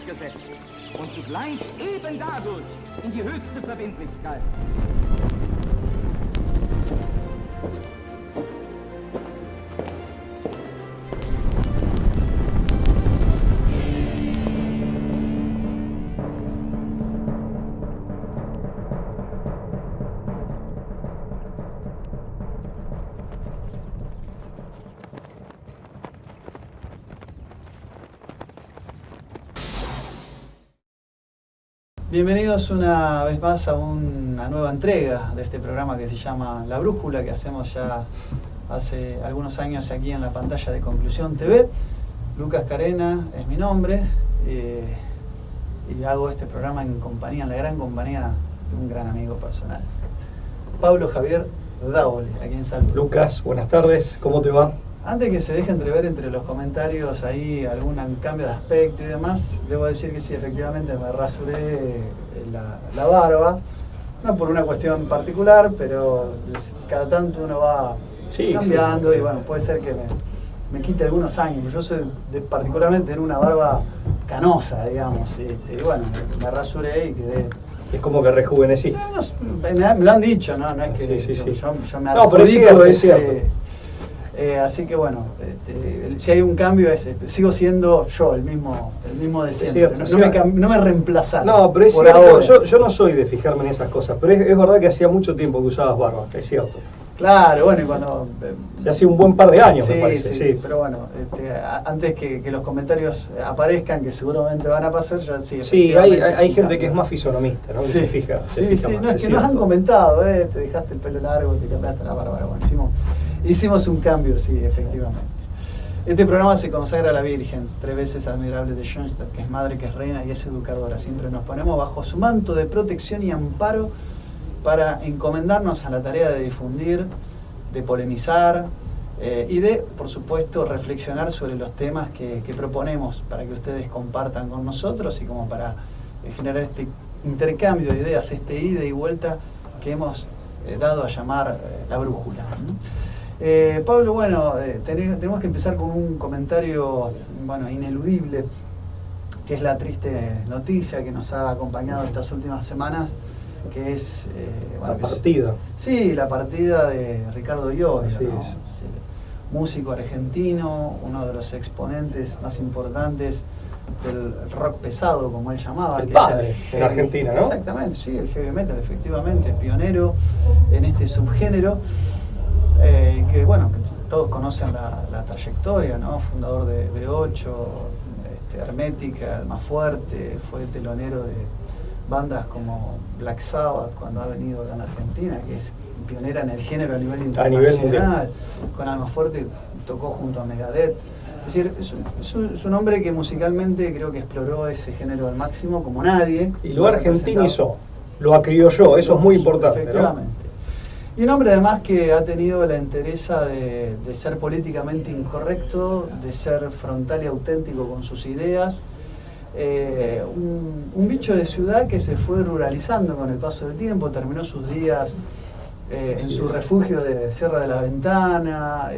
durchgesetzt und zugleich eben dadurch in die höchste Verbindlichkeit. Bienvenidos una vez más a una nueva entrega de este programa que se llama La Brújula, que hacemos ya hace algunos años aquí en la pantalla de Conclusión TV. Lucas Carena es mi nombre y hago este programa en la gran compañía de un gran amigo personal, Pablo Javier Dávole, aquí en Salto. Lucas, buenas tardes, ¿cómo te va? Antes que se deje entrever entre los comentarios ahí algún cambio de aspecto y demás, debo decir que sí, efectivamente me rasuré la barba, no por una cuestión particular, pero cada tanto uno va cambiando y bueno, puede ser que me quite algunos años. Yo soy particularmente en una barba canosa, digamos, y bueno, me rasuré y quedé... Es como que rejuveneciste. Me lo han dicho, ¿no? No es que sí. Yo me adjudico ese... así que bueno, si hay un cambio sigo siendo yo, el mismo de siempre. No me reemplazaron. No, pero es por cierto, ahora. yo no soy de fijarme en esas cosas, pero es verdad que hacía mucho tiempo que usabas barba, es cierto. Claro, bueno, y cuando... Ya hace un buen par de años, sí, me parece. Sí, pero bueno, antes que los comentarios aparezcan, que seguramente van a pasar, ya sí. Sí, hay gente que es más fisonomista, ¿no? Que se fija más, no, es que nos han comentado, te dejaste el pelo largo, te cambiaste la barba. Bueno, hicimos un cambio, sí, efectivamente. Este programa se consagra a la Virgen, 3 veces admirable de Schoenstatt, que es madre, que es reina y es educadora. Siempre nos ponemos bajo su manto de protección y amparo para encomendarnos a la tarea de difundir, de polemizar y de, por supuesto, reflexionar sobre los temas que proponemos para que ustedes compartan con nosotros y como para generar este intercambio de ideas, este ida y vuelta que hemos dado a llamar La Brújula. Pablo, bueno, tenemos que empezar con un comentario ineludible, que es la triste noticia que nos ha acompañado estas últimas semanas, que es... la partida. Sí, la partida de Ricardo Iorio, Así ¿no? es. Sí, músico argentino, uno de los exponentes más importantes del rock pesado, como él llamaba. El padre en Argentina, ¿no? Exactamente, sí, el heavy metal, efectivamente, pionero en este subgénero, que bueno, que todos conocen la trayectoria, ¿no? Fundador de 8, Hermética, el más fuerte, fue telonero de bandas como Black Sabbath cuando ha venido acá en Argentina, que es pionera en el género a nivel internacional. Con Almafuerte tocó junto a Megadeth. Es decir, es un hombre que musicalmente creo que exploró ese género al máximo como nadie. Y lo argentinizó, lo acriolló, eso es muy importante. Efectivamente. ¿No? Y un hombre además que ha tenido la entereza de ser políticamente incorrecto, de ser frontal y auténtico con sus ideas. Un bicho de ciudad que se fue ruralizando con el paso del tiempo, terminó sus días en su refugio de Sierra de la Ventana.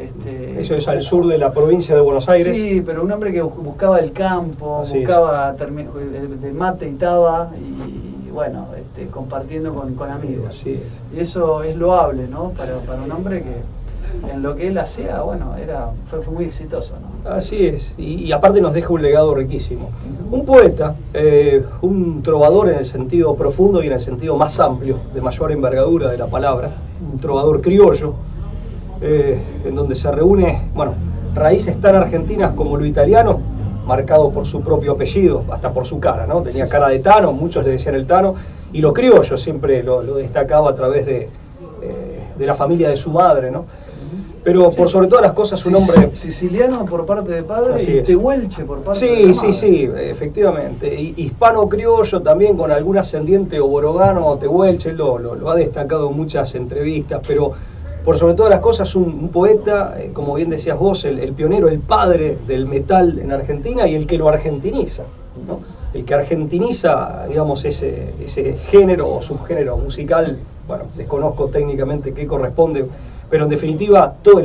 Eso es al sur de la provincia de Buenos Aires. Sí, pero un hombre que buscaba el campo, buscaba de mate y taba y bueno, compartiendo con amigos. Así es. Y eso es loable, ¿no? Para un hombre que en lo que él hacía, bueno, fue muy exitoso, ¿no? Así es, y aparte nos deja un legado riquísimo. Un poeta, un trovador en el sentido profundo y en el sentido más amplio, de mayor envergadura de la palabra, un trovador criollo, en donde se reúne, bueno, raíces tan argentinas como lo italiano, marcado por su propio apellido, hasta por su cara, ¿no? Tenía cara de Tano, muchos le decían el Tano, y lo criollo siempre lo destacaba a través de la familia de su madre, ¿no? Pero por sobre todas las cosas un hombre... Siciliano por parte de padre y tehuelche por parte de madre. Sí, efectivamente. Hispano-criollo también con algún ascendiente oborogano o tehuelche, lo ha destacado en muchas entrevistas, pero por sobre todas las cosas un poeta, como bien decías vos, el pionero, el padre del metal en Argentina y el que lo argentiniza, ¿no? El que argentiniza, digamos, ese género o subgénero musical, bueno, desconozco técnicamente qué corresponde, pero en definitiva todo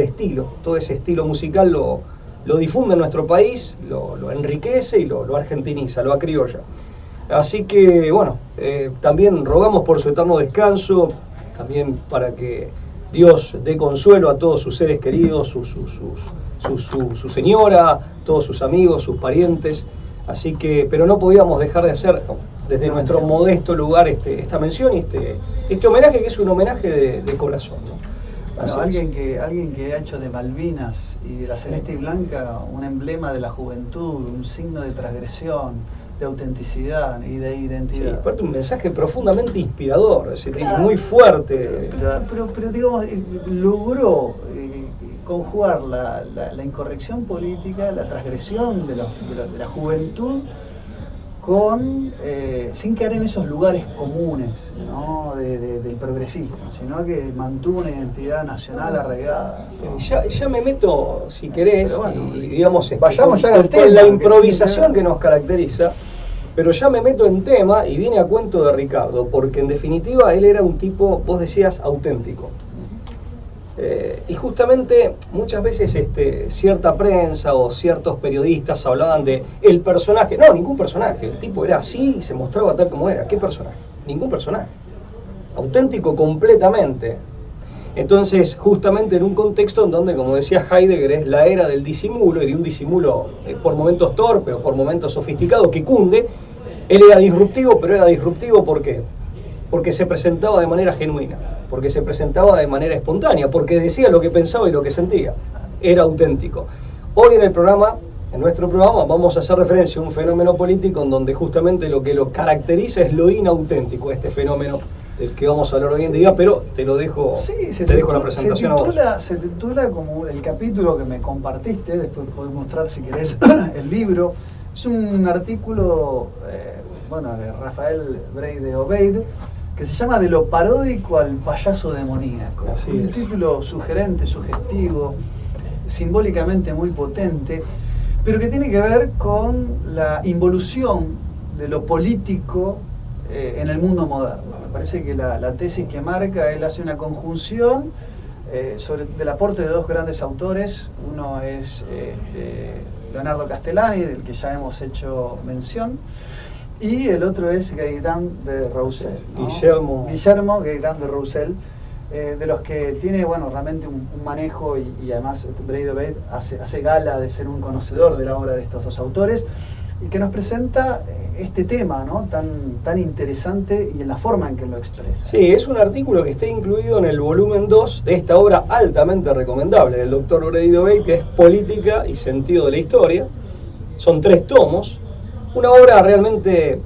ese estilo musical lo lo difunde en nuestro país, lo enriquece y lo argentiniza, lo acriolla. Así que, bueno, también rogamos por su eterno descanso, también para que Dios dé consuelo a todos sus seres queridos, su señora, todos sus amigos, sus parientes. Así que, pero no podíamos dejar de hacer desde nuestro modesto lugar esta mención y este homenaje, que es un homenaje de corazón, ¿no? Bueno, alguien que ha hecho de Malvinas y de la celeste y blanca un emblema de la juventud, un signo de transgresión, de autenticidad y de identidad. Sí, aparte un mensaje profundamente inspirador, ese tipo, Claro, muy fuerte. Pero digamos, logró conjugar la incorrección política, la transgresión de la juventud, sin caer en esos lugares comunes, ¿no? del progresismo, sino que mantuvo una identidad nacional arraigada, ¿no? Ya me meto, si querés, bueno, y digamos, vayamos ya al con tema, la que improvisación que nos caracteriza, pero ya me meto en tema y viene a cuento de Ricardo, porque en definitiva él era un tipo, vos decías, auténtico. Y justamente muchas veces cierta prensa o ciertos periodistas hablaban de el personaje. No, ningún personaje. El tipo era así y se mostraba tal como era. ¿Qué personaje? Ningún personaje. Auténtico completamente. Entonces, justamente en un contexto en donde, como decía Heidegger, es la era del disimulo, y de un disimulo por momentos torpe o por momentos sofisticado que cunde, él era disruptivo, pero era disruptivo ¿por qué? Porque se presentaba de manera genuina, porque se presentaba de manera espontánea, porque decía lo que pensaba y lo que sentía. Era auténtico. Hoy en nuestro programa, vamos a hacer referencia a un fenómeno político en donde justamente lo que lo caracteriza es lo inauténtico, este fenómeno del que vamos a hablar hoy en día, pero te lo dejo, dejo la presentación a vos. Se titula como el capítulo que me compartiste, después podés mostrar si querés el libro. Es un artículo de Rafael Breide-Obeid, que se llama De lo paródico al payaso demoníaco. Así un es. título sugerente, sugestivo, simbólicamente muy potente, pero que tiene que ver con la involución de lo político en el mundo moderno. Me parece que la tesis que marca, él hace una conjunción del aporte de dos grandes autores. Uno es Leonardo Castellani, del que ya hemos hecho mención, y el otro es Gaëtan de Roussel, ¿no? Guillermo Gaëtan de Roussel, de los que tiene realmente un manejo y además Breide-Obeid hace gala de ser un conocedor de la obra de estos dos autores, y que nos presenta este tema, ¿no? tan interesante y en la forma en que lo expresa. Sí, es un artículo que está incluido en el volumen 2 de esta obra altamente recomendable del doctor Breide-Obeid, que es Política y Sentido de la Historia. Son 3 tomos, una obra realmente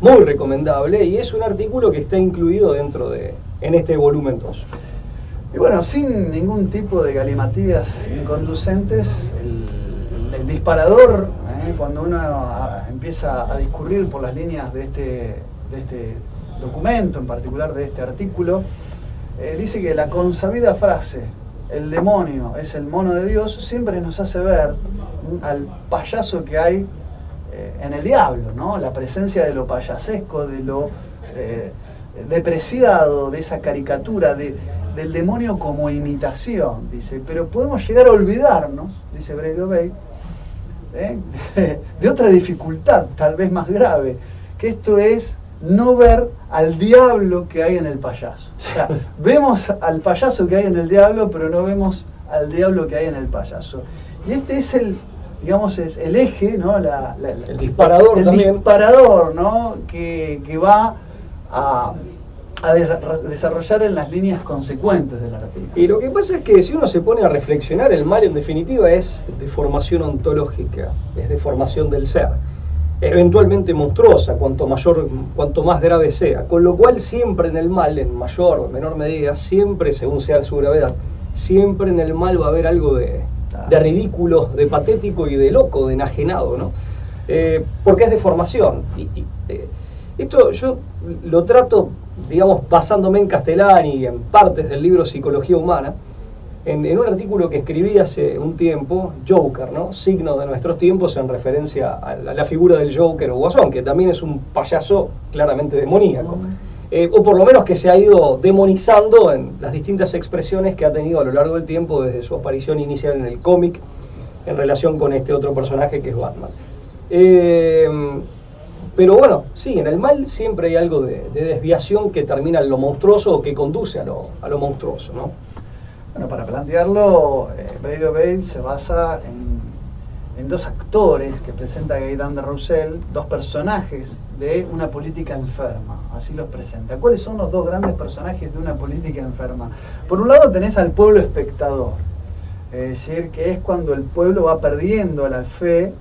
muy recomendable, y es un artículo que está incluido en este volumen 2. Y bueno, sin ningún tipo de galimatías inconducentes, el disparador, cuando uno empieza a discurrir por las líneas de este documento, en particular de este artículo, dice que la consabida frase, el demonio es el mono de Dios, siempre nos hace ver al payaso que hay en el diablo, ¿no? La presencia de lo payasesco, de lo depreciado, de esa caricatura, del demonio como imitación, dice. Pero podemos llegar a olvidarnos, dice Breide-Obeid, de otra dificultad, tal vez más grave, que esto es no ver al diablo que hay en el payaso. O sea, vemos al payaso que hay en el diablo, pero no vemos al diablo que hay en el payaso. Y este es es el eje, ¿no? El disparador también. El disparador, ¿no? que va a desarrollar en las líneas consecuentes del artículo. Y lo que pasa es que si uno se pone a reflexionar, el mal en definitiva es deformación ontológica, es deformación del ser, eventualmente monstruosa, cuanto más grave sea, con lo cual siempre en el mal, en mayor o menor medida, siempre, según sea su gravedad, siempre en el mal va a haber algo de ridículo, de patético y de loco, de enajenado, ¿no? Porque es deformación. Esto yo lo trato, digamos, basándome en Castellani y en partes del libro Psicología Humana, en un artículo que escribí hace un tiempo, Joker, ¿no? Signo de nuestros tiempos, en referencia a la figura del Joker o Guasón, que también es un payaso claramente demoníaco. O por lo menos que se ha ido demonizando en las distintas expresiones que ha tenido a lo largo del tiempo, desde su aparición inicial en el cómic en relación con este otro personaje que es Batman. Pero bueno, sí, en el mal siempre hay algo de desviación que termina en lo monstruoso o que conduce a lo monstruoso, ¿no? Bueno, para plantearlo, Brady O'Bate se basa en dos actores que presenta Gaëtan de Roussel, dos personajes de una política enferma, así los presenta. ¿Cuáles son los dos grandes personajes de una política enferma? Por un lado tenés al pueblo espectador, es decir, que es cuando el pueblo va perdiendo la fe,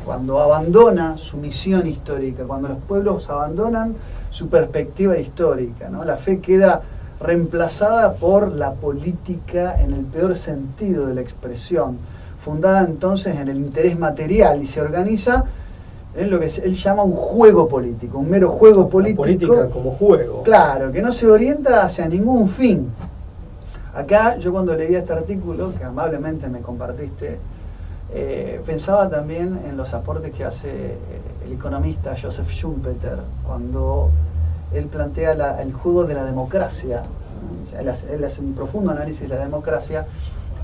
cuando abandona su misión histórica, cuando los pueblos abandonan su perspectiva histórica, ¿no? La fe queda reemplazada por la política en el peor sentido de la expresión, fundada entonces en el interés material y se organiza en lo que él llama un juego político, un mero juego político. La política como juego. Claro, que no se orienta hacia ningún fin. Acá yo cuando leía este artículo, que amablemente me compartiste, pensaba también en los aportes que hace el economista Joseph Schumpeter cuando él plantea el juego de la democracia. Él hace un profundo análisis de la democracia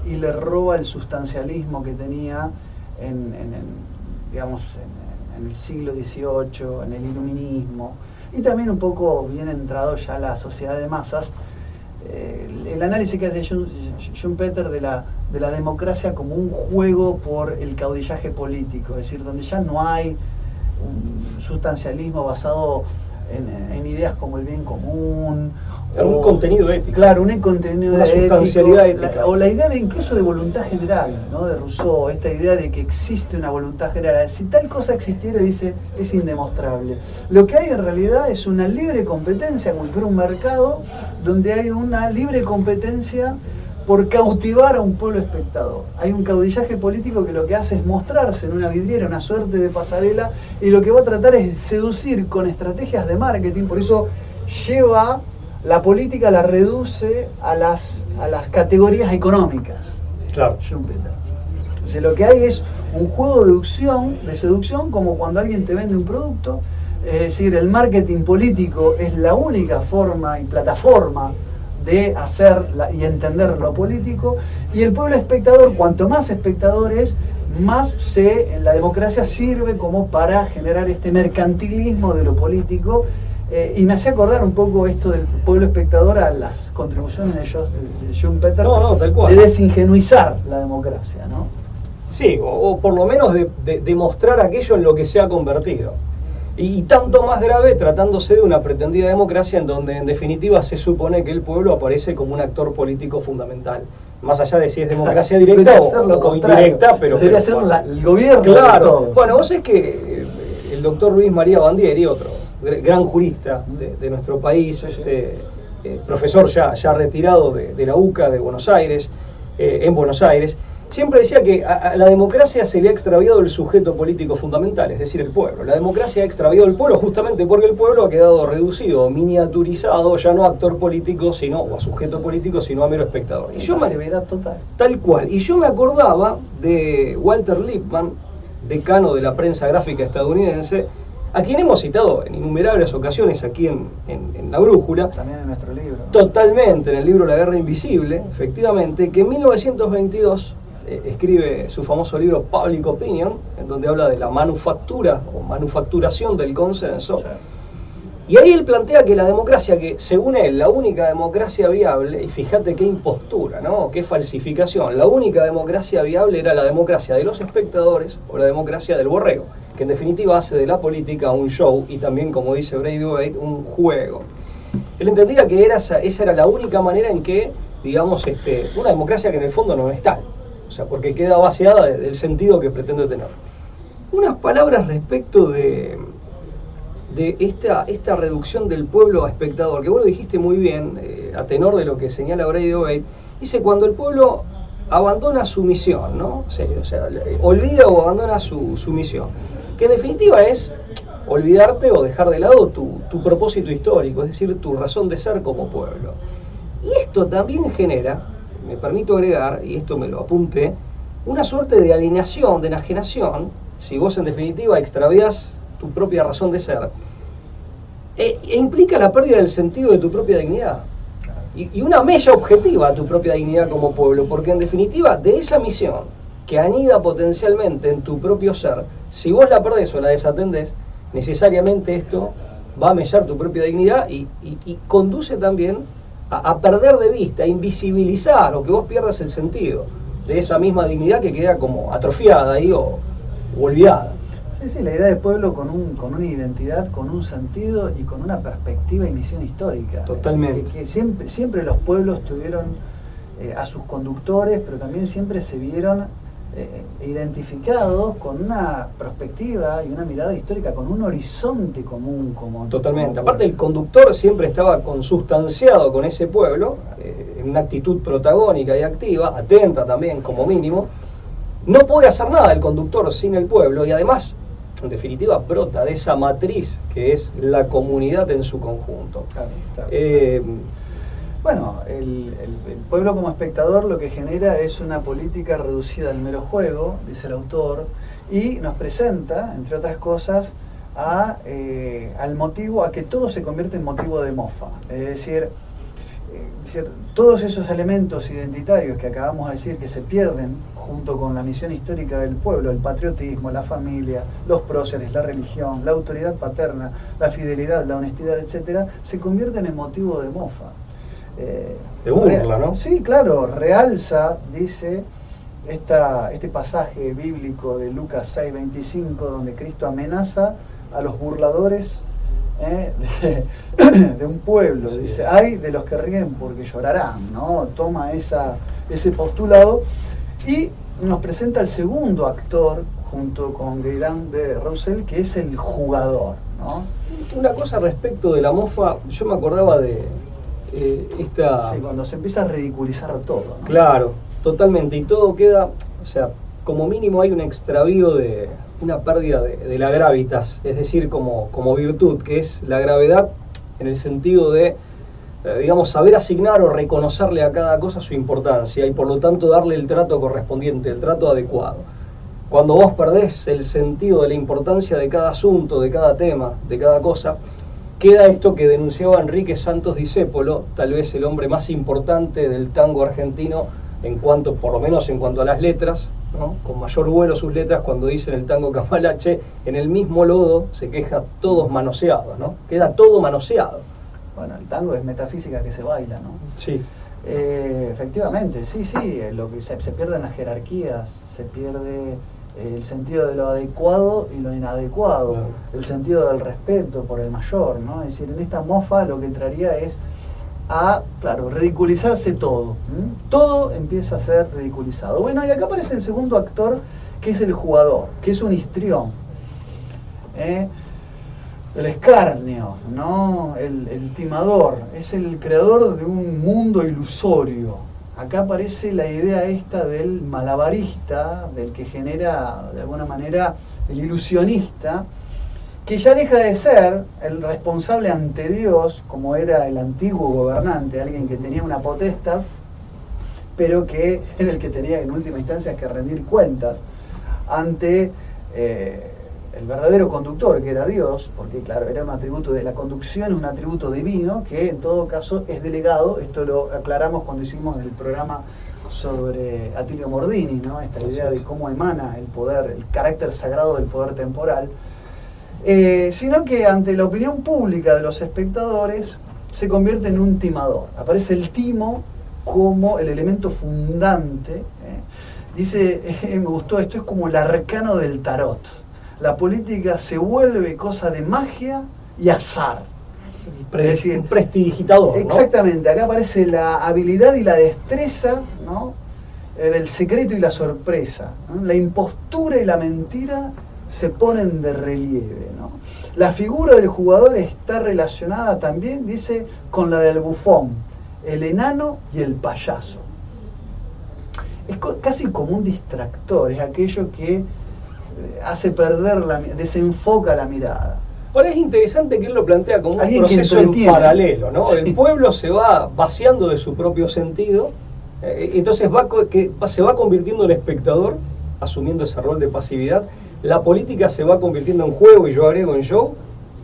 y le roba el sustancialismo que tenía en el siglo XVIII, en el iluminismo, y también un poco bien entrado ya la sociedad de masas. El análisis que hace Schumpeter de la democracia como un juego por el caudillaje político, es decir, donde ya no hay un sustancialismo basado en ideas como el bien común, un contenido ético. Claro, un contenido una ético, sustancialidad ética. o la idea incluso de voluntad general, ¿no? De Rousseau, esta idea de que existe una voluntad general. Si tal cosa existiera, dice, es indemostrable. Lo que hay en realidad es una libre competencia, como si fuera un mercado, donde hay una libre competencia por cautivar a un pueblo espectador. Hay un caudillaje político que lo que hace es mostrarse en una vidriera, una suerte de pasarela, y lo que va a tratar es seducir con estrategias de marketing. Por eso lleva la política, la reduce a las categorías económicas. Claro. Schumpeter. Entonces lo que hay es un juego de seducción, como cuando alguien te vende un producto. Es decir, el marketing político es la única forma y plataforma de hacer y entender lo político, y el pueblo espectador, cuanto más espectadores, más la democracia sirve como para generar este mercantilismo de lo político. Y me hacía acordar un poco esto del pueblo espectador a las contribuciones de Schumpeter, tal cual, de desingenuizar la democracia, ¿no? Sí, o por lo menos de mostrar aquello en lo que se ha convertido. Y tanto más grave tratándose de una pretendida democracia en donde en definitiva se supone que el pueblo aparece como un actor político fundamental. Más allá de si es democracia directa o indirecta, pero debería ser el gobierno. Claro. De todos. Bueno, vos sabés que el doctor Luis María Bandieri, otro gran jurista de nuestro país, profesor ya retirado de la UCA de Buenos Aires, en Buenos Aires, siempre decía que a la democracia se le ha extraviado el sujeto político fundamental, es decir, el pueblo. La democracia ha extraviado el pueblo justamente porque el pueblo ha quedado reducido, miniaturizado, ya no a actor político, o a sujeto político, sino a mero espectador. Y yo total. Tal cual. Y yo me acordaba de Walter Lippmann, decano de la prensa gráfica estadounidense, a quien hemos citado en innumerables ocasiones aquí en La Brújula. También en nuestro libro. Totalmente, en el libro La Guerra Invisible, efectivamente, que en 1922 escribe su famoso libro Public Opinion, en donde habla de la manufactura o manufacturación del consenso. Sí. Y ahí él plantea que la democracia, que según él, la única democracia viable, y fíjate qué impostura, ¿no? Qué falsificación, la única democracia viable era la democracia de los espectadores o la democracia del borrego, que en definitiva hace de la política un show y también, como dice Brady O'Bate, un juego. Él entendía que esa era la única manera en que, digamos, una democracia que en el fondo no es tal. O sea, porque queda vaciada del sentido que pretende tener. Unas palabras respecto de esta reducción del pueblo a espectador, que vos lo dijiste muy bien, a tenor de lo que señala Brady O'Bate. Dice, cuando el pueblo abandona su misión, ¿no? O sea, olvida o abandona su misión, que en definitiva es olvidarte o dejar de lado tu propósito histórico, es decir, tu razón de ser como pueblo. Y esto también genera, me permito agregar, y esto me lo apunté, una suerte de alienación, de enajenación, si vos en definitiva extravías tu propia razón de ser, e implica la pérdida del sentido de tu propia dignidad y una mella objetiva a tu propia dignidad como pueblo, porque en definitiva de esa misión que anida potencialmente en tu propio ser, si vos la perdés o la desatendés, necesariamente esto va a mellar tu propia dignidad y conduce también a perder de vista, a invisibilizar, o que vos pierdas el sentido de esa misma dignidad que queda como atrofiada ahí o olvidada. Sí, la idea de pueblo con una identidad, con un sentido y con una perspectiva y misión histórica. Totalmente. Que siempre los pueblos tuvieron a sus conductores, pero también siempre se vieron identificados con una perspectiva y una mirada histórica, con un horizonte común. Totalmente. Aparte, el conductor siempre estaba consustanciado con ese pueblo, en una actitud protagónica y activa, atenta también como mínimo. No puede hacer nada el conductor sin el pueblo, y además, en definitiva, brota de esa matriz que es la comunidad en su conjunto. Claro. Bueno, el pueblo como espectador lo que genera es una política reducida al mero juego, dice el autor, y nos presenta, entre otras cosas, al motivo, a que todo se convierte en motivo de mofa. Es decir, todos esos elementos identitarios que acabamos de decir que se pierden junto con la misión histórica del pueblo, el patriotismo, la familia, los próceres, la religión, la autoridad paterna, la fidelidad, la honestidad, etcétera, se convierten en motivo de mofa. De burla, ¿no? Sí, claro, realza, dice, este pasaje bíblico de Lucas 6:25, donde Cristo amenaza a los burladores de un pueblo. Sí. Dice, ay de los que ríen porque llorarán, ¿no? Toma ese postulado y nos presenta el segundo actor junto con Guérin de Roussel, que es el jugador, ¿no? Una cosa respecto de la mofa, yo me acordaba de esta... Sí, cuando se empieza a ridiculizar todo, ¿no? Claro, totalmente, y todo queda, o sea, como mínimo hay un extravío de una pérdida de la gravitas, es decir, como virtud, que es la gravedad en el sentido de, digamos, saber asignar o reconocerle a cada cosa su importancia y por lo tanto darle el trato correspondiente, el trato adecuado. Cuando vos perdés el sentido de la importancia de cada asunto, de cada tema, de cada cosa, queda esto que denunciaba Enrique Santos Discépolo, tal vez el hombre más importante del tango argentino en cuanto, por lo menos en cuanto a las letras, ¿no? Con mayor vuelo sus letras, cuando dice en el tango Cambalache, en el mismo lodo se queja todos manoseados, ¿no? Queda todo manoseado. Bueno, el tango es metafísica que se baila, ¿no? Sí. Efectivamente, sí, lo que se pierden las jerarquías, se pierde el sentido de lo adecuado y lo inadecuado, Claro. El sentido del respeto por el mayor, ¿no? Es decir, en esta mofa lo que entraría es claro, ridiculizarse todo. Todo empieza a ser ridiculizado. Bueno, y acá aparece el segundo actor, que es el jugador, que es un histrión. El escarnio, ¿no? El timador, es el creador de un mundo ilusorio. Acá aparece la idea esta del malabarista, del que genera, de alguna manera, el ilusionista, que ya deja de ser el responsable ante Dios, como era el antiguo gobernante, alguien que tenía una potestad, pero que era el que tenía en última instancia que rendir cuentas ante el verdadero conductor, que era Dios, porque claro, era un atributo de la conducción, es un atributo divino, que en todo caso es delegado. Esto lo aclaramos cuando hicimos el programa sobre Atilio Mordini, ¿no? Esta idea de cómo emana el poder, el carácter sagrado del poder temporal. Sino que ante la opinión pública de los espectadores se convierte en un timador. Aparece el timo como el elemento fundante. Dice, me gustó, esto es como el arcano del tarot. La política se vuelve cosa de magia y azar. Un prestidigitador, ¿no? Exactamente, acá aparece la habilidad y la destreza, ¿no? Del secreto y la sorpresa, ¿no? La impostura y la mentira se ponen de relieve, ¿no? La figura del jugador está relacionada también, dice, con la del bufón, el enano y el payaso. Es casi como un distractor, es aquello que hace perder, desenfoca la mirada. Ahora es interesante que él lo plantea como un Alguien que proceso en entretiene. paralelo, ¿no? Sí. El pueblo se va vaciando de su propio sentido, entonces se va convirtiendo en espectador, asumiendo ese rol de pasividad. La política se va convirtiendo en juego, y yo agrego en show,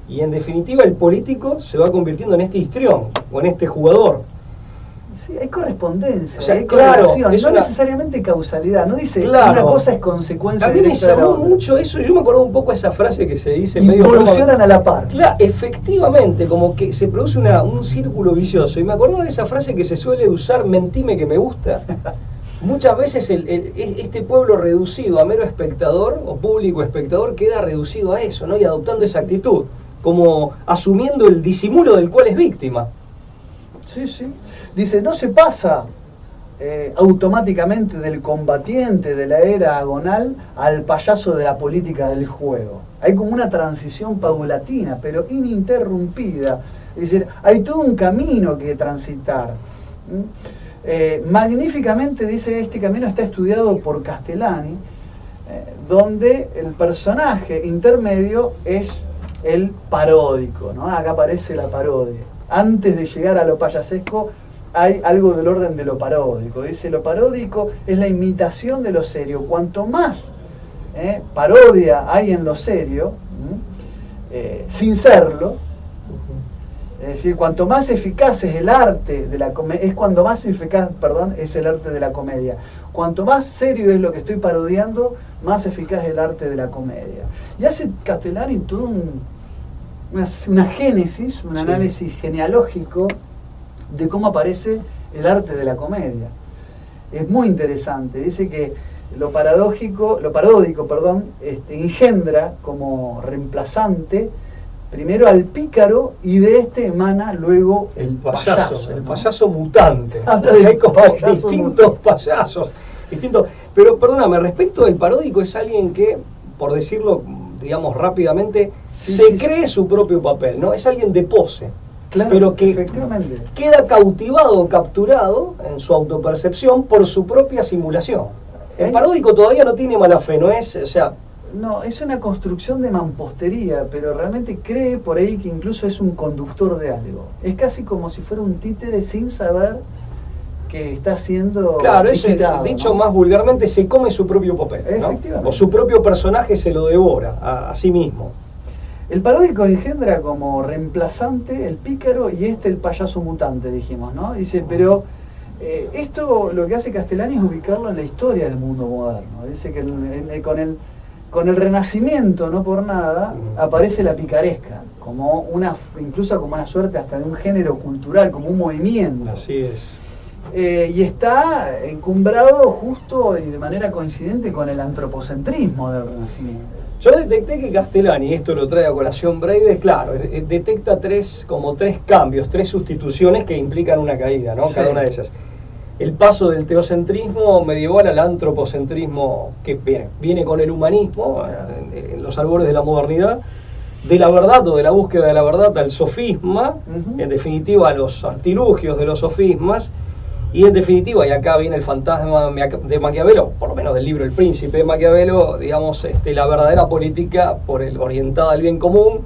y en definitiva el político se va convirtiendo en este histrión, o en este jugador. Sí, hay correspondencia, O sea, hay claro, correlación, es no una- necesariamente causalidad, no dice Claro. una cosa es consecuencia A mí me directa de la llamó otra. mucho eso, yo me acuerdo un poco esa frase que se dice medio... Involucionan a la par. Claro, efectivamente, como que se produce un círculo vicioso. Y me acuerdo de esa frase que se suele usar, mentime que me gusta. Muchas veces este pueblo reducido a mero espectador o público espectador queda reducido a eso, ¿no? Y adoptando esa actitud, como asumiendo el disimulo del cual es víctima. Sí, sí. Dice, no se pasa automáticamente del combatiente de la era agonal al payaso de la política del juego. Hay como una transición paulatina, pero ininterrumpida. Es decir, hay todo un camino que transitar. Magníficamente, dice, este camino está estudiado por Castellani, donde el personaje intermedio es el paródico, ¿no? Acá aparece la parodia. Antes de llegar a lo payasesco hay algo del orden de lo paródico. Dice, lo paródico es la imitación de lo serio. Cuanto más parodia hay en lo serio, sin serlo, es decir, cuanto más eficaz es el arte de la comedia, es cuando más eficaz, perdón, es el arte de la comedia. Cuanto más serio es lo que estoy parodiando, más eficaz es el arte de la comedia. Y hace Castellani todo una génesis, un análisis genealógico de cómo aparece el arte de la comedia. Es muy interesante. Dice que lo paródico, engendra como reemplazante primero al pícaro y de este emana luego el payaso, el ¿no? payaso mutante. Habla del Hay como payaso distintos mutante. payasos. Pero perdóname, respecto del paródico, es alguien que, por decirlo, digamos rápidamente, se cree su propio papel, ¿no? Es alguien de pose. Claro, pero que efectivamente queda cautivado o capturado en su autopercepción por su propia simulación. El paródico todavía no tiene mala fe, no es, o sea... No, es una construcción de mampostería, pero realmente cree por ahí que incluso es un conductor de algo. Es casi como si fuera un títere sin saber que está siendo Claro, eso digitado, dicho ¿no? más vulgarmente, se come su propio papel, ¿no? Efectivamente. O su propio personaje se lo devora a sí mismo. El paródico engendra como reemplazante el pícaro y el payaso mutante, dijimos, ¿no? Dice, pero esto lo que hace Castellani es ubicarlo en la historia del mundo moderno. Dice que con el Renacimiento, no por nada, aparece la picaresca, como incluso como una suerte hasta de un género cultural, como un movimiento. Así es. Y está encumbrado justo y de manera coincidente con el antropocentrismo del Renacimiento. Yo detecté que Castellani, y esto lo trae a colación Breide, claro, detecta tres cambios, tres sustituciones que implican una caída, ¿no? Sí. Cada una de ellas. El paso del teocentrismo medieval al antropocentrismo que viene con el humanismo, en los albores de la modernidad, de la verdad o de la búsqueda de la verdad al sofisma, en definitiva a los artilugios de los sofismas, y en definitiva, y acá viene el fantasma de Maquiavelo, por lo menos del libro El Príncipe de Maquiavelo, digamos, la verdadera política orientada al bien común,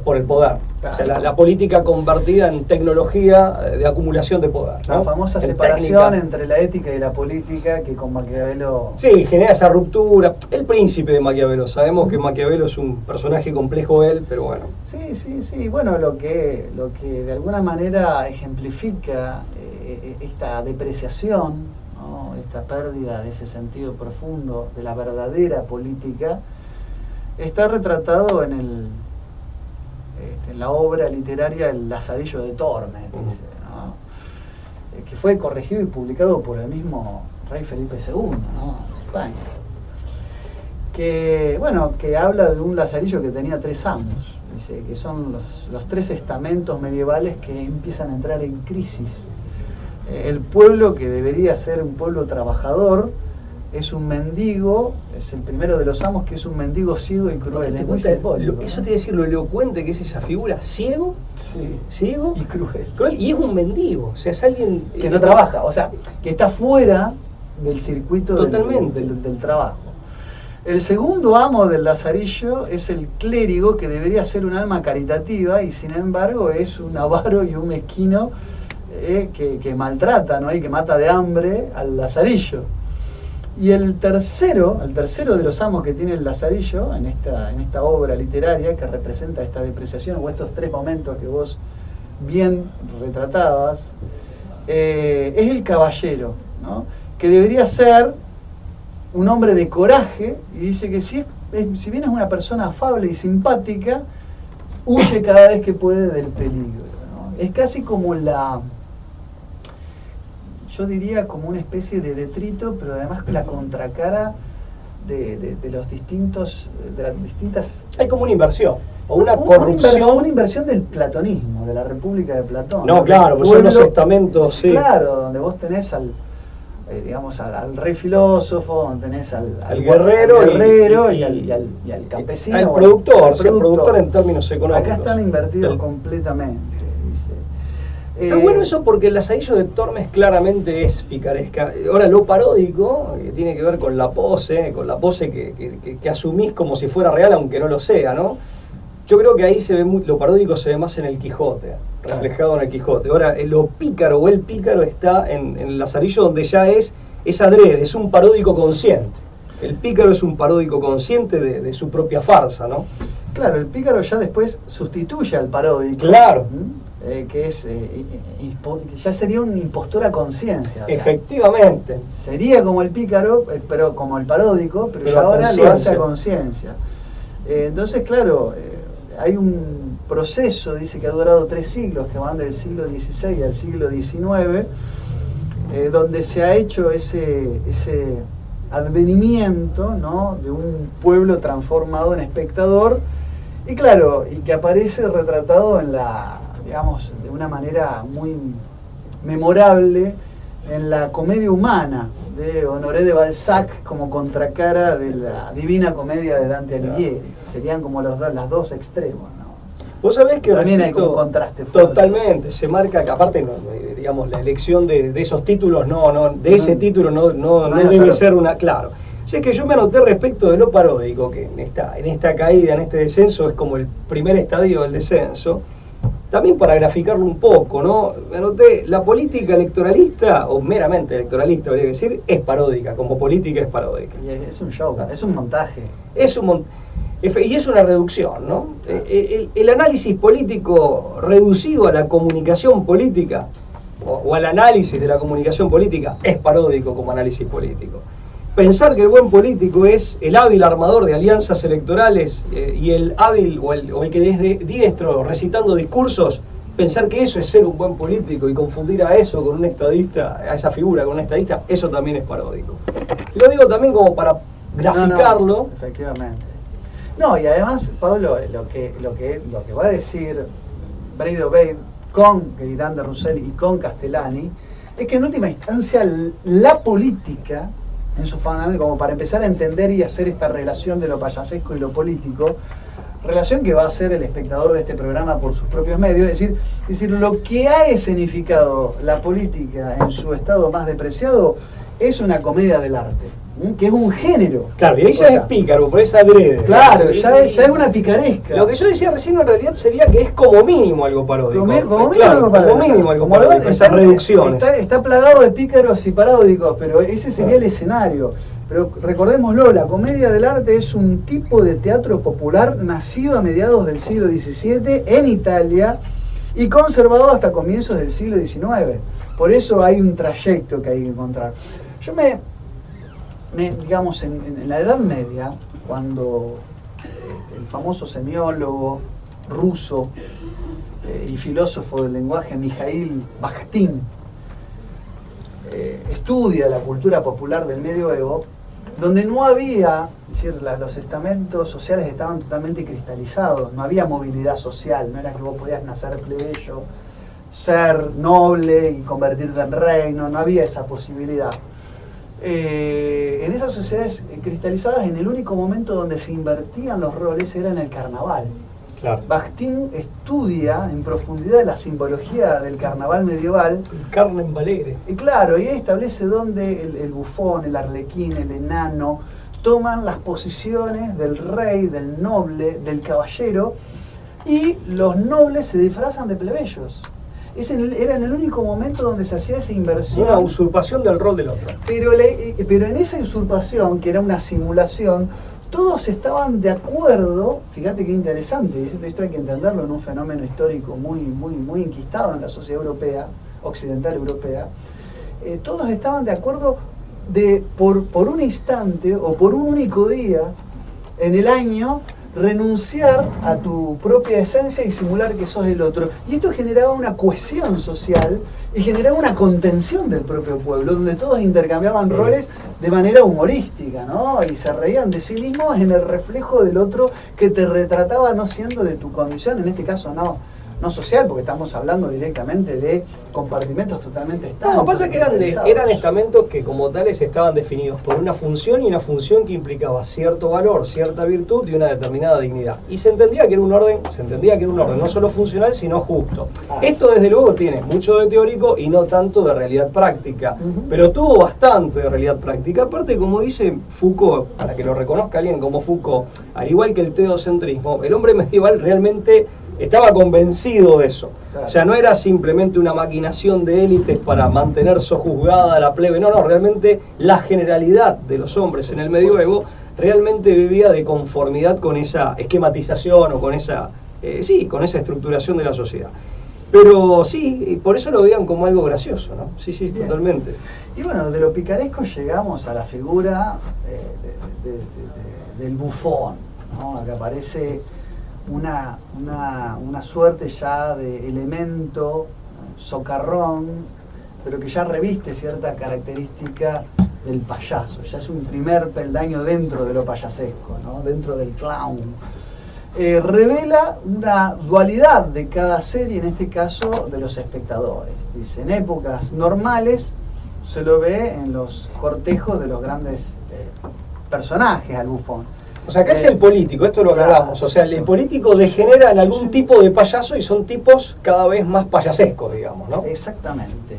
por el poder. Claro. O sea, la política convertida en tecnología de acumulación de poder, ¿no? La famosa En separación técnica. entre la ética y la política que con Maquiavelo... Sí, genera esa ruptura. El Príncipe de Maquiavelo, sabemos que Maquiavelo es un personaje complejo él, pero bueno. Sí, bueno, lo que de alguna manera ejemplifica esta depreciación, ¿no? Esta pérdida de ese sentido profundo de la verdadera política, está retratado en la obra literaria El Lazarillo de Tormes, dice, ¿no? Que fue corregido y publicado por el mismo rey Felipe II, ¿no? En España. Que habla de un lazarillo que tenía 3 amos. Dice que son los 3 estamentos medievales que empiezan a entrar en crisis. El pueblo que debería ser un pueblo trabajador es un mendigo, es el primero de los amos que es un mendigo ciego y cruel. ¿Te Es muy cuenta simbólico, eso ¿no? te iba a decir lo elocuente que es esa figura? Ciego, Sí. ciego Y cruel. cruel, y es un mendigo, o sea, es alguien Que no trabaja, o sea, que está fuera del circuito Totalmente. del trabajo. El segundo amo del lazarillo es el clérigo, que debería ser un alma caritativa y sin embargo es un avaro y un mezquino que maltrata, ¿no? Y que mata de hambre al lazarillo. Y el tercero de los amos que tiene el lazarillo en esta obra literaria que representa esta depreciación o estos 3 momentos que vos bien retratabas, es el caballero, ¿no? Que debería ser un hombre de coraje, y dice que si bien es una persona afable y simpática, huye cada vez que puede del peligro, ¿no? Es casi como yo diría como una especie de detrito, pero además la contracara de las distintas... Hay como una inversión, o una corrupción. Una inversión del platonismo, de la República de Platón. No, claro, pues son los estamentos, sí. Claro, donde vos tenés al rey filósofo, donde tenés al guerrero y al campesino. Al productor en términos económicos. Acá están invertidos completamente, dice. Pero bueno, eso porque el Lazarillo de Tormes claramente es picaresca. Ahora, lo paródico, que tiene que ver con la pose que asumís como si fuera real, aunque no lo sea, ¿no? Yo creo que ahí lo paródico se ve más en el Quijote, reflejado en el Quijote. Ahora, lo pícaro o el pícaro está en el Lazarillo, donde ya es adrede, es un paródico consciente. El pícaro es un paródico consciente de su propia farsa, ¿no? Claro, el pícaro ya después sustituye al paródico. Claro. Que ya sería un impostor a conciencia. Efectivamente. Sea, sería como el pícaro, pero como el paródico, pero ya ahora lo hace a conciencia. Entonces, claro, hay un proceso, dice que ha durado 3 siglos, que van del siglo XVI al siglo XIX, donde se ha hecho ese advenimiento, ¿no?, de un pueblo transformado en espectador, y claro, y que aparece retratado digamos, de una manera muy memorable en la Comedia Humana de Honoré de Balzac, como contracara de la Divina Comedia de Dante Alighieri. Serían como las dos extremos, ¿no? Vos sabés que también hay como contraste fuerte. Totalmente, se marca que aparte, digamos, la elección de esos títulos, ese título no debe ser una... Claro. Si es que yo me anoté respecto de lo paródico, que en esta caída, en este descenso, es como el primer estadio del descenso. También para graficarlo un poco, ¿no? Me anoté, la política electoralista, o meramente electoralista, habría que decir, es paródica, como política es paródica. Y es un show, es un montaje. Y es una reducción, ¿no? El análisis político reducido a la comunicación política, o al análisis de la comunicación política, es paródico como análisis político. Pensar que el buen político es el hábil armador de alianzas electorales y el hábil o el que es diestro recitando discursos, pensar que eso es ser un buen político y confundir a eso con un estadista, a esa figura con un estadista, eso también es paródico. Y lo digo también como para graficarlo. No, efectivamente. No, y además, Pablo, lo que va a decir Brady O'Bade con Gaitán de Roussel y con Castellani es que en última instancia la política, en su fundamento, como para empezar a entender y hacer esta relación de lo payasesco y lo político, relación que va a hacer el espectador de este programa por sus propios medios, es decir, lo que ha escenificado la política en su estado más depreciado es una comedia del arte, que es un género. Claro, y ahí ya es pícaro, por esa adrede. Claro, ya es una picaresca. Lo que yo decía recién en realidad sería que es como mínimo algo paródico. Como mínimo algo paródico. Esas reducciones. Está plagado de pícaros y paródicos, pero ese sería el escenario. Pero recordémoslo, la comedia del arte es un tipo de teatro popular nacido a mediados del siglo XVII en Italia y conservado hasta comienzos del siglo XIX. Por eso hay un trayecto que hay que encontrar. Yo digamos, en la Edad Media, cuando el famoso semiólogo ruso y filósofo del lenguaje Mijaíl Bakhtin estudia la cultura popular del medioevo, donde no había, es decir, los estamentos sociales estaban totalmente cristalizados, no había movilidad social, no era que vos podías nacer plebeyo, ser noble y convertirte en reino, no había esa posibilidad. En esas sociedades cristalizadas, en el único momento donde se invertían los roles era en el carnaval. Claro. Bakhtin estudia en profundidad la simbología del carnaval medieval. El Carmen Valegre. Y claro, y establece donde el bufón, el arlequín, el enano toman las posiciones del rey, del noble, del caballero, y los nobles se disfrazan de plebeyos. Era en el único momento donde se hacía esa inversión. Una usurpación del rol del otro. Pero en esa usurpación, que era una simulación, todos estaban de acuerdo. Fíjate qué interesante, esto hay que entenderlo en un fenómeno histórico muy, muy, muy enquistado en la sociedad europea occidental europea, todos estaban de acuerdo por un instante o por un único día en el año renunciar a tu propia esencia y simular que sos el otro. Y esto generaba una cohesión social y generaba una contención del propio pueblo, donde todos intercambiaban roles de manera humorística, ¿no? Y se reían de sí mismos en el reflejo del otro que te retrataba no siendo de tu condición, en este caso no social, porque estamos hablando directamente de compartimentos totalmente estables. No, pasa que eran estamentos que como tales estaban definidos por una función, y una función que implicaba cierto valor, cierta virtud y una determinada dignidad. Y se entendía que era un orden, no solo funcional, sino justo. Esto desde luego tiene mucho de teórico y no tanto de realidad práctica, pero tuvo bastante de realidad práctica. Aparte, como dice Foucault, para que lo reconozca alguien como Foucault, al igual que el teocentrismo, el hombre medieval realmente estaba convencido de eso. Claro. O sea, no era simplemente una maquinación de élites para mantener sojuzgada a la plebe. No, realmente la generalidad de los hombres en el medioevo realmente vivía de conformidad con esa esquematización o con esa estructuración de la sociedad. Pero sí, por eso lo veían como algo gracioso, ¿no? Sí, bien. Totalmente. Y bueno, de lo picaresco llegamos a la figura del bufón, ¿no? Que aparece una suerte ya de elemento socarrón, pero que ya reviste cierta característica del payaso. Ya es un primer peldaño dentro de lo payasesco, ¿no? Dentro del clown. Revela una dualidad de cada serie, en este caso de los espectadores. Dice, en épocas normales se lo ve en los cortejos de los grandes personajes al bufón. O sea, acá es el político, esto lo aclaramos. O sea, el político degenera en algún tipo de payaso y son tipos cada vez más payasescos, digamos, ¿no? Exactamente.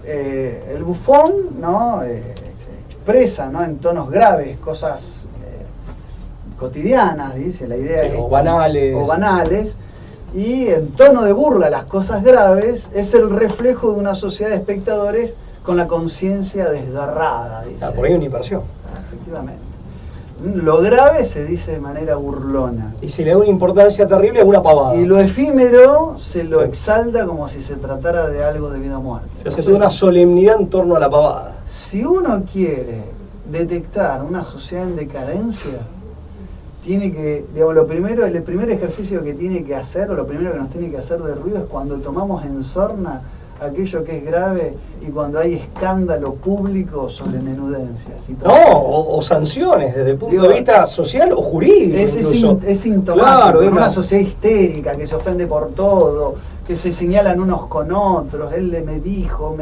El bufón, ¿no? Expresa, ¿no? En tonos graves cosas cotidianas, dice, la idea es... O banales. Y en tono de burla las cosas graves es el reflejo de una sociedad de espectadores con la conciencia desgarrada, dice. Por ahí una inversión. Efectivamente. Lo grave se dice de manera burlona. Y si le da una importancia terrible es una pavada. Y lo efímero se lo exalta como si se tratara de algo de vida o muerte. Se hace toda una solemnidad en torno a la pavada. Si uno quiere detectar una sociedad en decadencia, tiene que, digamos, el primer ejercicio que tiene que hacer, o lo primero que nos tiene que hacer de ruido, es cuando tomamos en sorna aquello que es grave y cuando hay escándalo público sobre menudencias. O sanciones desde el punto de vista social o jurídico. Es sintomático, claro, una sociedad histérica que se ofende por todo, que se señalan unos con otros, él me dijo,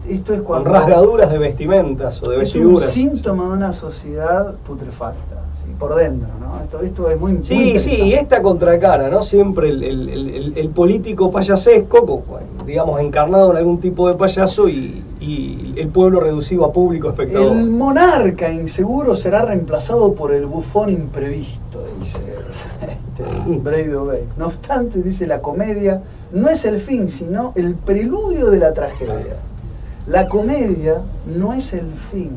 esto es cuando... Con rasgaduras de vestimentas o de vestiduras. Es un síntoma de una sociedad putrefacta, ¿sí? Por dentro, ¿no? Esto es muy Sí, y esta contracara, ¿no? Siempre el político payasesco, digamos, encarnado en algún tipo de payaso y el pueblo reducido a público espectador. El monarca inseguro será reemplazado por el bufón imprevisto, dice Braido Bey. No obstante, dice, la comedia no es el fin, sino el preludio de la tragedia. La comedia no es el fin,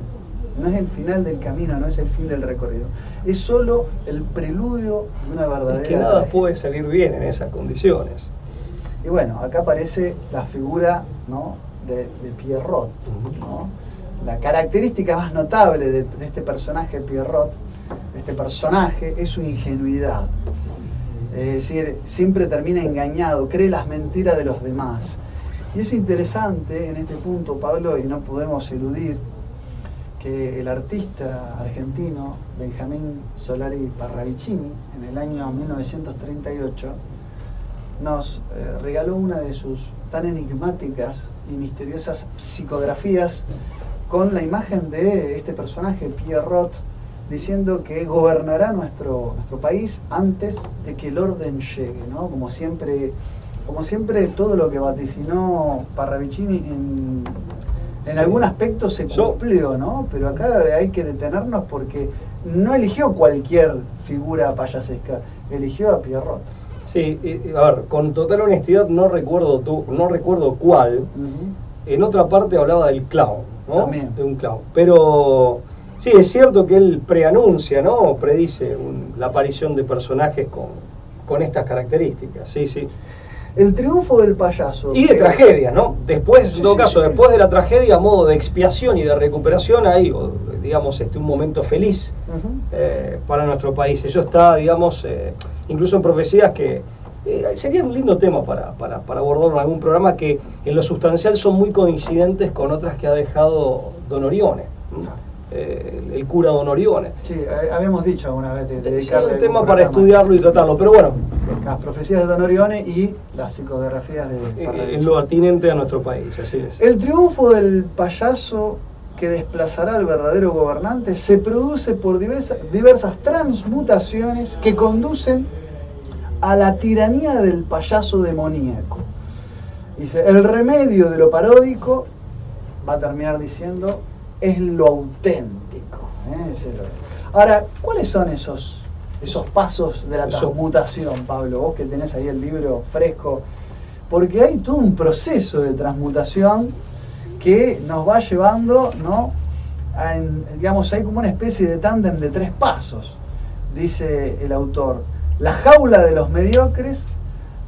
no es el final del camino, no es el fin del recorrido. Es solo el preludio de una verdadera tragedia. Nada puede salir bien en esas condiciones. Y bueno, acá aparece la figura, ¿no?, de Pierrot, ¿no? La característica más notable de este personaje Pierrot, es su ingenuidad. Es decir, siempre termina engañado, cree las mentiras de los demás. Y es interesante en este punto, Pablo, y no podemos eludir que el artista argentino Benjamín Solari Parravicini, en el año 1938, nos regaló una de sus tan enigmáticas y misteriosas psicografías con la imagen de este personaje, Pierrot, diciendo que gobernará nuestro país antes de que el orden llegue, ¿no? Como siempre todo lo que vaticinó Parravicini en algún aspecto se cumplió, ¿no? Pero acá hay que detenernos porque no eligió cualquier figura payasesca, eligió a Pierrot. Sí, a ver, con total honestidad no recuerdo cuál. En otra parte hablaba del clown, ¿no? También. De un clown. Pero sí, es cierto que él preanuncia, ¿no? Predice la aparición de personajes con estas características, sí. El triunfo del payaso. Y de tragedia, ¿no? Después, en todo caso, sí. después de la tragedia, a modo de expiación y de recuperación, hay, digamos, un momento feliz para nuestro país. Eso está, digamos, incluso en profecías que sería un lindo tema para abordarlo en algún programa, que en lo sustancial son muy coincidentes con otras que ha dejado Don Orione, el cura Don Orione. Sí, habíamos dicho alguna vez de dedicarle sería un tema algún para programa. estudiarlo y tratarlo, pero bueno, Las profecías de Don Orione y las psicografías de en lo atinente a nuestro país, así es. El triunfo del payaso que desplazará al verdadero gobernante se produce por diversas transmutaciones que conducen a la tiranía del payaso demoníaco. Dice, el remedio de lo paródico, va a terminar diciendo, es lo auténtico. Ahora, ¿cuáles son esos pasos de la transmutación, Pablo? Vos que tenés ahí el libro fresco, porque hay todo un proceso de transmutación que nos va llevando, ¿no? Digamos, hay como una especie de tándem de 3 pasos, dice el autor. La jaula de los mediocres,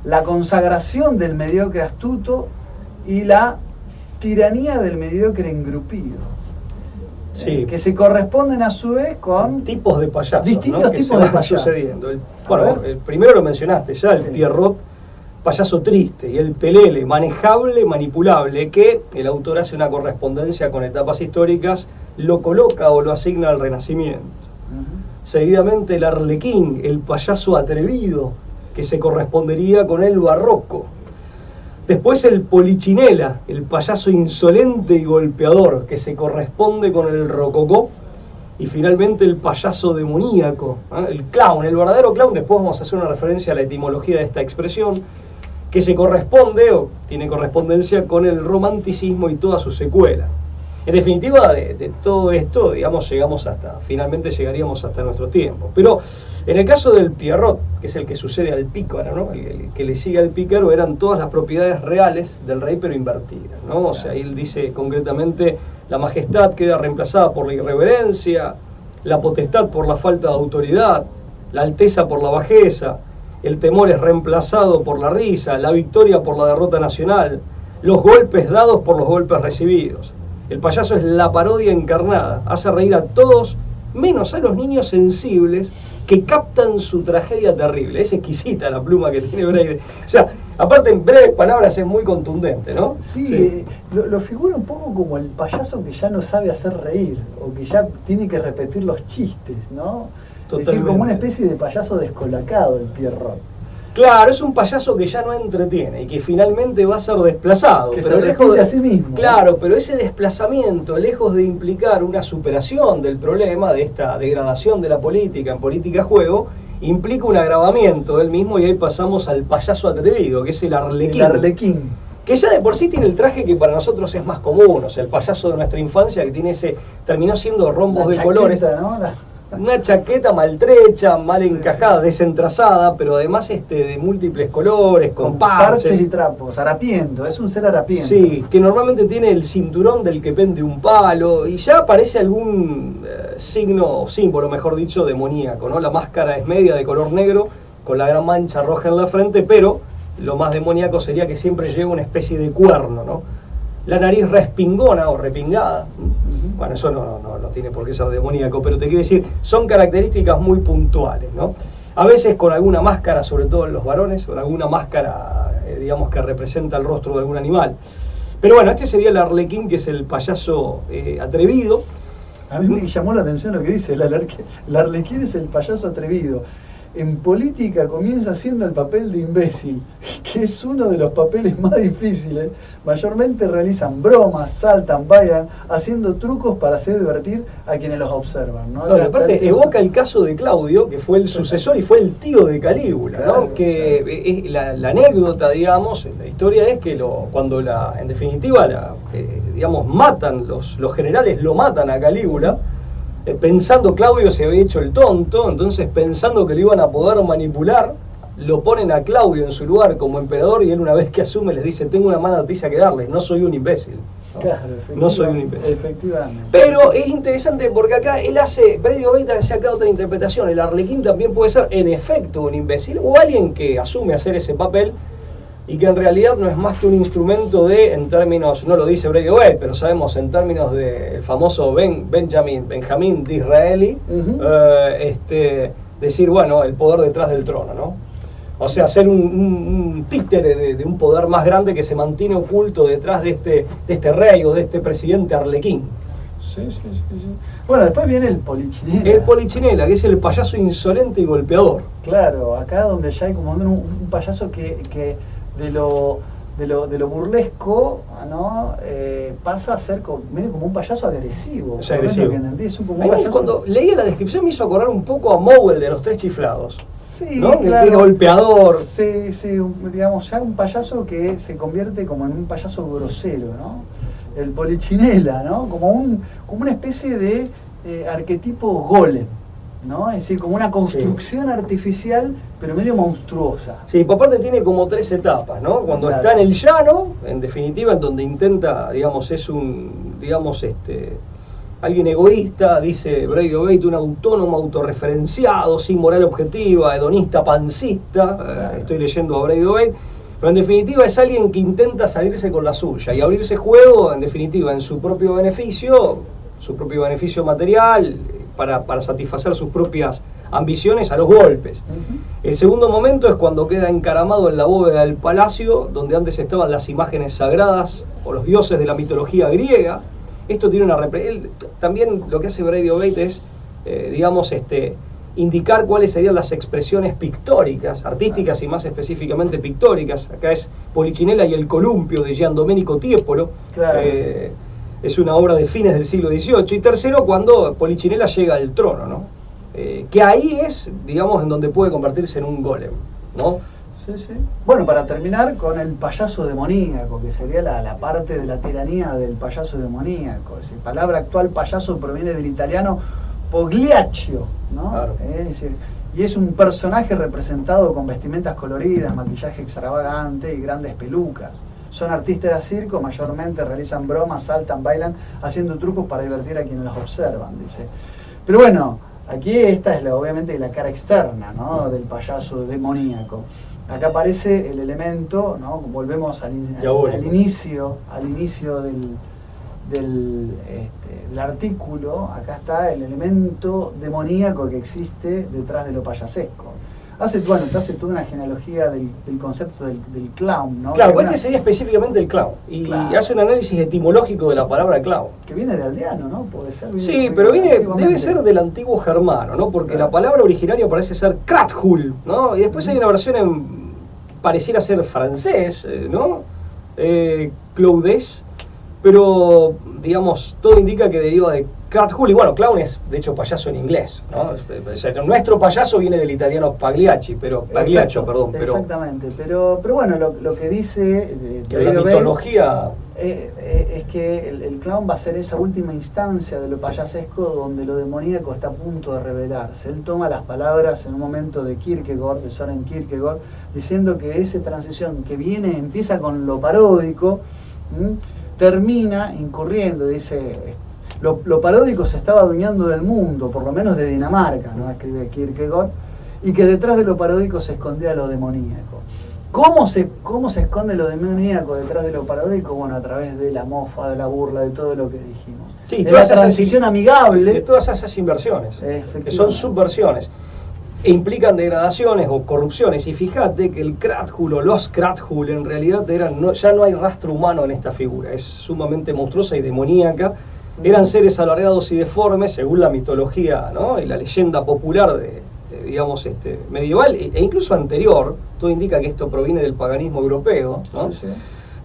la consagración del mediocre astuto y la tiranía del mediocre engrupido. Sí. Que se corresponden a su vez con tipos de payasos, distintos ¿no? que tipos se de van payasos. sucediendo. El primero lo mencionaste ya, el Pierrot, payaso triste, y el Pelele, manejable, manipulable, que el autor hace una correspondencia con etapas históricas, lo coloca o lo asigna al Renacimiento. Seguidamente el Arlequín, el payaso atrevido, que se correspondería con el Barroco. Después el Polichinela, el payaso insolente y golpeador, que se corresponde con el Rococó. Y finalmente el payaso demoníaco, el clown, el verdadero clown. Después vamos a hacer una referencia a la etimología de esta expresión, que se corresponde o tiene correspondencia con el romanticismo y toda su secuela. En definitiva, de todo esto, digamos, finalmente llegaríamos hasta nuestro tiempo. Pero en el caso del Pierrot, que es el que sucede al pícaro, ¿no? El que le sigue al pícaro, eran todas las propiedades reales del rey, pero invertidas, ¿no? O sea, él dice concretamente, la majestad queda reemplazada por la irreverencia, la potestad por la falta de autoridad, la alteza por la bajeza, el temor es reemplazado por la risa, la victoria por la derrota nacional, los golpes dados por los golpes recibidos. El payaso es la parodia encarnada, hace reír a todos, menos a los niños sensibles que captan su tragedia terrible. Es exquisita la pluma que tiene Breivik. O sea, aparte en breves palabras es muy contundente, ¿no? Sí. Lo figura un poco como el payaso que ya no sabe hacer reír, o que ya tiene que repetir los chistes, ¿no? Totalmente. Es decir, como una especie de payaso descolacado el Pierrot. Claro, es un payaso que ya no entretiene y que finalmente va a ser desplazado. Que pero se repite a sí mismo. Claro, pero ese desplazamiento, lejos de implicar una superación del problema, de esta degradación de la política en política juego, implica un agravamiento del mismo, y ahí pasamos al payaso atrevido, que es el Arlequín. El Arlequín. Que ya de por sí tiene el traje que para nosotros es más común, o sea, el payaso de nuestra infancia que tiene terminó siendo rombos de colores. ¿No? Una chaqueta maltrecha, mal Sí, encajada, sí. desentrazada, pero además de múltiples colores, con parches y trapos, harapiento, es un ser harapiento. Sí, que normalmente tiene el cinturón del que pende un palo, y ya aparece algún signo o símbolo, mejor dicho, demoníaco, ¿no? La máscara es media de color negro, con la gran mancha roja en la frente, pero lo más demoníaco sería que siempre lleva una especie de cuerno, ¿no? La nariz respingona o repingada. Bueno, eso no tiene por qué ser demoníaco, pero te quiero decir, son características muy puntuales, ¿no? A veces con alguna máscara, sobre todo en los varones, con alguna máscara, digamos, que representa el rostro de algún animal. Pero bueno, este sería el Arlequín, que es el payaso atrevido. A mí me llamó la atención lo que dice, el Arlequín es el payaso atrevido. En política comienza haciendo el papel de imbécil, que es uno de los papeles más difíciles. Mayormente realizan bromas, saltan, bailan, haciendo trucos para hacer divertir a quienes los observan, ¿no? Claro, aparte evoca el caso de Claudio, que fue el sucesor y fue el tío de Calígula, claro, ¿no? Que es la anécdota, digamos, la historia es que cuando en definitiva, digamos, matan, los generales lo matan a Calígula, pensando Claudio se había hecho el tonto, entonces pensando que lo iban a poder manipular, lo ponen a Claudio en su lugar como emperador, y él, una vez que asume, les dice: tengo una mala noticia que darles, no soy un imbécil. Claro, no soy un imbécil. Efectivamente. Pero es interesante porque acá Breivik hace acá otra interpretación. El Arlequín también puede ser en efecto un imbécil, o alguien que asume hacer ese papel y que en realidad no es más que un instrumento de, en términos, no lo dice Brady Obey, pero sabemos en términos del famoso Benjamín Disraeli, decir, bueno, el poder detrás del trono, ¿no? O sea, ser un títere de un poder más grande que se mantiene oculto detrás de este rey o de este presidente arlequín. Sí. Bueno, después viene el Polichinela. El Polichinela, que es el payaso insolente y golpeador. Claro, acá donde ya hay como un payaso que de lo burlesco, ¿no? Pasa a ser medio como un payaso agresivo. Es agresivo. Que entendí, es como un payaso... Cuando leía la descripción me hizo acordar un poco a Mowell de los Tres Chiflados. Sí, ¿no? Claro. Que es golpeador. Sí, digamos, ya un payaso que se convierte como en un payaso grosero, ¿no? El Polichinela, ¿no? Como una especie de arquetipo golem, ¿no? Es decir, como una construcción artificial, pero medio monstruosa. Sí, por parte tiene como 3 etapas, ¿no? Cuando está en el llano, en definitiva, en donde intenta, digamos, es alguien egoísta, dice Brady Obey, un autónomo autorreferenciado, sin moral objetiva, hedonista, pancista, estoy leyendo a Brady Obey, pero en definitiva es alguien que intenta salirse con la suya y abrirse juego, en definitiva, en su propio beneficio material, para satisfacer sus propias ambiciones a los golpes. El segundo momento es cuando queda encaramado en la bóveda del palacio, donde antes estaban las imágenes sagradas o los dioses de la mitología griega. Esto tiene también lo que hace Brady Obey es, indicar cuáles serían las expresiones pictóricas, artísticas y más específicamente pictóricas. Acá es Polichinela y el columpio de Gian Domenico Tiepolo. Claro. Es una obra de fines del siglo XVIII. Y tercero, cuando Polichinela llega al trono, ¿no? Que ahí es, digamos, en donde puede convertirse en un golem, ¿no? Sí. Bueno, para terminar con el payaso demoníaco, que sería la parte de la tiranía del payaso demoníaco. La palabra actual payaso proviene del italiano Pogliaccio, ¿no? Claro. Es decir, y es un personaje representado con vestimentas coloridas, maquillaje extravagante y grandes pelucas. Son artistas de circo, mayormente realizan bromas, saltan, bailan, haciendo trucos para divertir a quienes los observan, dice. Pero bueno, aquí esta es obviamente la cara externa, ¿no? Del payaso demoníaco. Acá aparece el elemento, ¿no? Volvemos al inicio del artículo. Acá está el elemento demoníaco que existe detrás de lo payasesco. Te hace toda una genealogía del concepto del clown, ¿no? Claro, este sería específicamente el clown. Y hace un análisis etimológico de la palabra clown. Que viene de aldeano, ¿no? Puede ser. Sí, pero debe ser del antiguo germano, ¿no? Porque la palabra originaria parece ser krathul, ¿no? Y después hay una versión pareciera ser francés, ¿no? Cloudés, pero, digamos, todo indica que deriva de krathul. Y bueno, clown es, de hecho, payaso en inglés, ¿no? Nuestro payaso viene del italiano Pagliaccio, pero exactamente, pero bueno, lo que dice la mitología es que el clown va a ser esa última instancia de lo payasesco donde lo demoníaco está a punto de revelarse. Él toma las palabras en un momento de Kierkegaard, de Søren Kierkegaard, diciendo que esa transición que empieza con lo paródico, termina incurriendo, dice, lo paródico se estaba adueñando del mundo, por lo menos de Dinamarca, ¿no? Escribe Kierkegaard, y que detrás de lo paródico se escondía lo demoníaco. ¿Cómo se esconde lo demoníaco detrás de lo paródico? Bueno, a través de la mofa, de la burla, de todo lo que dijimos. Sí, de la transición amigable. De todas esas inversiones, que son subversiones, e implican degradaciones o corrupciones. Y fíjate que el krathul o los krathul en realidad ya no hay rastro humano en esta figura, es sumamente monstruosa y demoníaca. Eran seres alargados y deformes, según la mitología, ¿no? Y la leyenda popular medieval e incluso anterior. Todo indica que esto proviene del paganismo europeo, ¿no? Sí.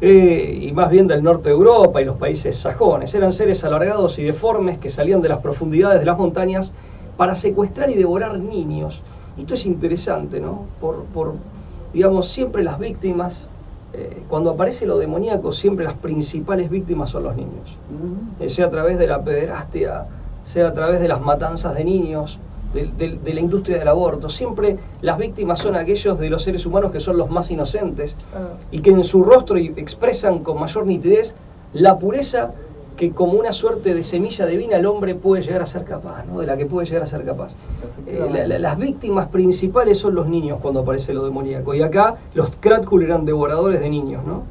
Y más bien del norte de Europa y los países sajones. Eran seres alargados y deformes que salían de las profundidades de las montañas para secuestrar y devorar niños. Esto es interesante, ¿no? Siempre las víctimas, cuando aparece lo demoníaco, siempre las principales víctimas son los niños. Sea a través de la pederastia, sea a través de las matanzas de niños, de la industria del aborto. Siempre las víctimas son aquellos de los seres humanos que son los más inocentes y que en su rostro expresan con mayor nitidez la pureza que como una suerte de semilla divina el hombre puede llegar a ser capaz, ¿no? De la que puede llegar a ser capaz. Las víctimas principales son los niños cuando aparece lo demoníaco, y acá los Krathul eran devoradores de niños, ¿no?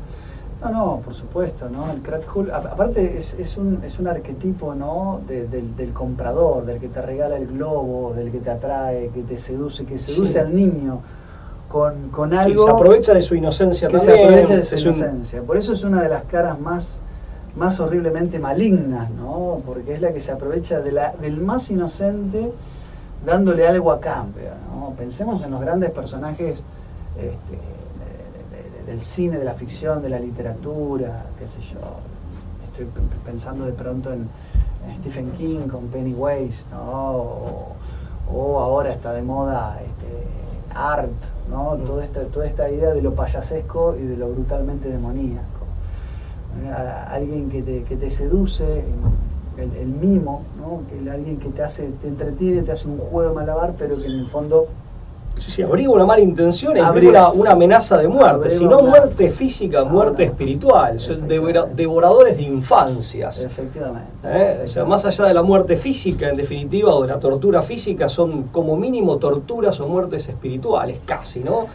No, por supuesto, ¿no? El Krathul, aparte es un arquetipo, ¿no? Del comprador, del que te regala el globo, del que te atrae, que te seduce, que seduce al niño con algo. Sí, se aprovecha de su inocencia que también. Se aprovecha de su inocencia. Por eso es una de las caras más horriblemente malignas, ¿no? Porque es la que se aprovecha del más inocente dándole algo a cambio, ¿no? Pensemos en los grandes personajes del cine, de la ficción, de la literatura, qué sé yo. Estoy pensando de pronto en Stephen King con Pennywise, ¿no? O ahora está de moda Art, ¿no? Toda esta idea de lo payasesco y de lo brutalmente demoníaco. Alguien que te seduce, el mimo, ¿no? Alguien que te entretiene, te hace un juego de malabar, pero que en el fondo Sí, abriga una mala intención e implica una amenaza de muerte, si no muerte física, muerte espiritual. Son devoradores de infancias. Efectivamente. O sea, más allá de la muerte física, en definitiva, o de la tortura física, son como mínimo torturas o muertes espirituales, casi, ¿no?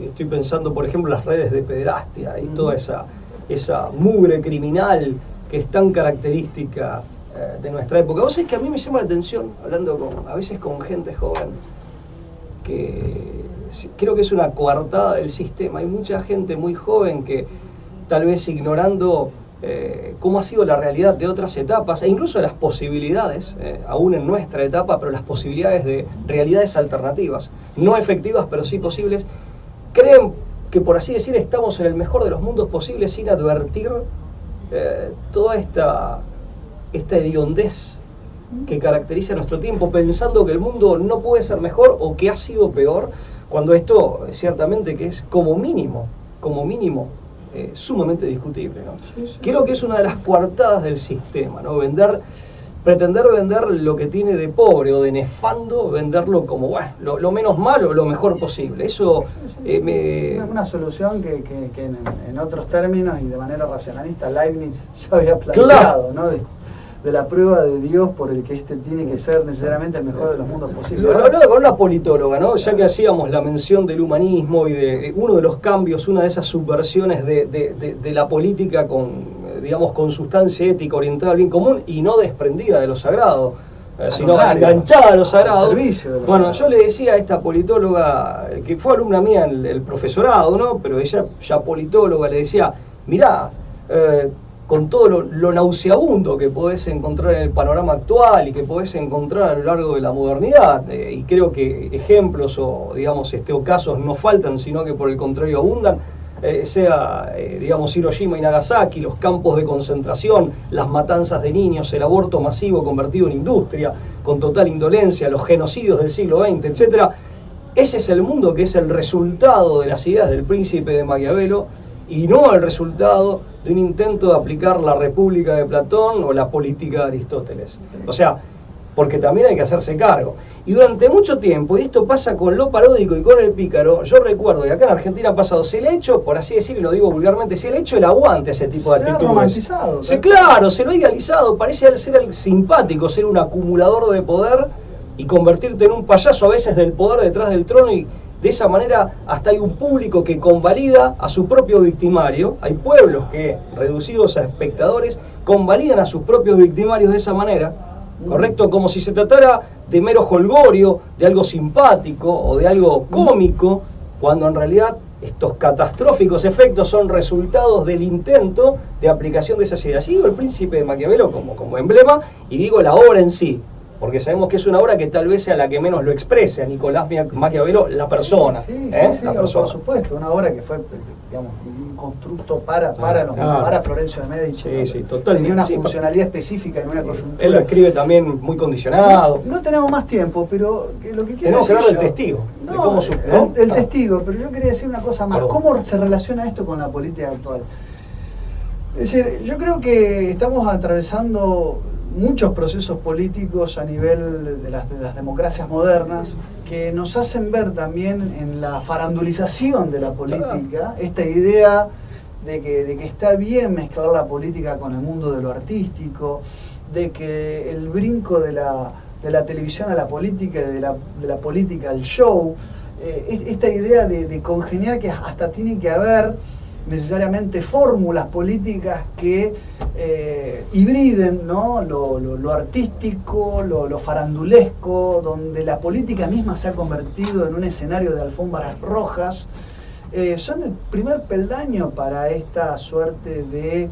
Estoy pensando, por ejemplo, en las redes de pederastia y toda esa mugre criminal que es tan característica de nuestra época. Vos sabés que a mí me llama la atención, hablando a veces con gente joven, que creo que es una coartada del sistema. Hay mucha gente muy joven que tal vez ignorando cómo ha sido la realidad de otras etapas e incluso las posibilidades, aún en nuestra etapa, pero las posibilidades de realidades alternativas, no efectivas pero sí posibles, creen que, por así decir, estamos en el mejor de los mundos posibles sin advertir toda esta hediondez que caracteriza nuestro tiempo, pensando que el mundo no puede ser mejor o que ha sido peor, cuando esto ciertamente que es como mínimo sumamente discutible, ¿no? Sí. Creo que es una de las coartadas del sistema, ¿no? Pretender vender lo que tiene de pobre o de nefando, venderlo como lo menos malo, lo mejor posible. Eso una solución que en otros términos y de manera racionalista Leibniz ya había planteado, ¿no? De la prueba de Dios por el que tiene que ser necesariamente el mejor de los mundos posibles. Lo hablaba con una politóloga, ¿no? Ya que hacíamos la mención del humanismo y de uno de los cambios, una de esas subversiones de la política con sustancia ética orientada al bien común y no desprendida de lo sagrado, sino enganchada a lo sagrado. Bueno, yo le decía a esta politóloga, que fue alumna mía en el profesorado, ¿no? Pero ella, ya politóloga, le decía, mirá, con todo lo nauseabundo que podés encontrar en el panorama actual y que podés encontrar a lo largo de la modernidad, y creo que ejemplos o casos no faltan, sino que por el contrario abundan, sea Hiroshima y Nagasaki, los campos de concentración, las matanzas de niños, el aborto masivo convertido en industria, con total indolencia, los genocidios del siglo XX, etc. Ese es el mundo que es el resultado de las ideas del príncipe de Maquiavelo, y no el resultado de un intento de aplicar la República de Platón o la política de Aristóteles. O sea, porque también hay que hacerse cargo. Y durante mucho tiempo, y esto pasa con lo paródico y con el pícaro, yo recuerdo que acá en Argentina ha pasado, se le ha hecho, por así decirlo, y lo digo vulgarmente, se le ha hecho el aguante a ese tipo de actitudes. Se ha romantizado. Claro, se lo ha idealizado, parece ser simpático, ser un acumulador de poder y convertirte en un payaso a veces del poder detrás del trono, y de esa manera hasta hay un público que convalida a su propio victimario. Hay pueblos que, reducidos a espectadores, convalidan a sus propios victimarios de esa manera, ¿correcto? Como si se tratara de mero jolgorio, de algo simpático o de algo cómico, cuando en realidad estos catastróficos efectos son resultados del intento de aplicación de esas ideas. Y digo el príncipe de Maquiavelo como emblema, y digo la obra en sí, porque sabemos que es una obra que tal vez sea la que menos lo exprese a Nicolás Maquiavelo, la persona. Sí, por supuesto, una obra que fue, un constructo para Florencio de Medici. Sí, totalmente. Tenía una funcionalidad específica en una coyuntura. Él lo escribe también muy condicionado. No tenemos más tiempo, pero lo que quiero tenemos que hablar del testigo. El testigo, pero yo quería decir una cosa más. ¿Cómo se relaciona esto con la política actual? Es decir, yo creo que estamos atravesando muchos procesos políticos a nivel de las democracias modernas que nos hacen ver también en la farandulización de la política esta idea de que está bien mezclar la política con el mundo de lo artístico, de que el brinco de la televisión a la política y de la política al show, esta idea de congeniar que hasta tiene que haber necesariamente fórmulas políticas que hibriden, ¿no?, lo artístico, lo farandulesco, donde la política misma se ha convertido en un escenario de alfombras rojas, son el primer peldaño para esta suerte de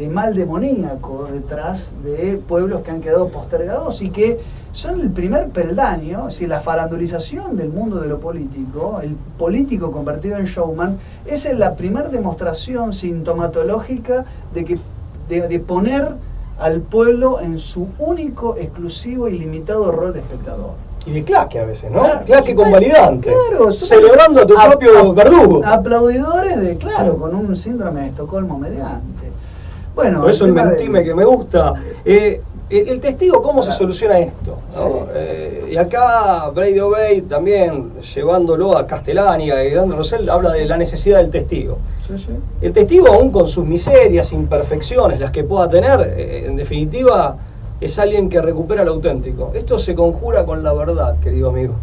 mal demoníaco detrás de pueblos que han quedado postergados y que son el primer peldaño. Es decir, la farandulización del mundo de lo político, el político convertido en showman, es la primera demostración sintomatológica de poner al pueblo en su único, exclusivo y limitado rol de espectador. Y de claque a veces, ¿no? Claro, claque convalidante. Claro, celebrando a tu propio verdugo. Aplaudidores con un síndrome de Estocolmo mediante. Bueno, por eso el mentime que me gusta. El testigo, ¿cómo se soluciona esto? ¿No? Sí. Y acá Brady O'Bay también, llevándolo a Castellani, a Leandro Rosell, habla de la necesidad del testigo. Sí, sí. El testigo, aún con sus miserias, imperfecciones, las que pueda tener, en definitiva, es alguien que recupera lo auténtico. Esto se conjura con la verdad, querido amigo.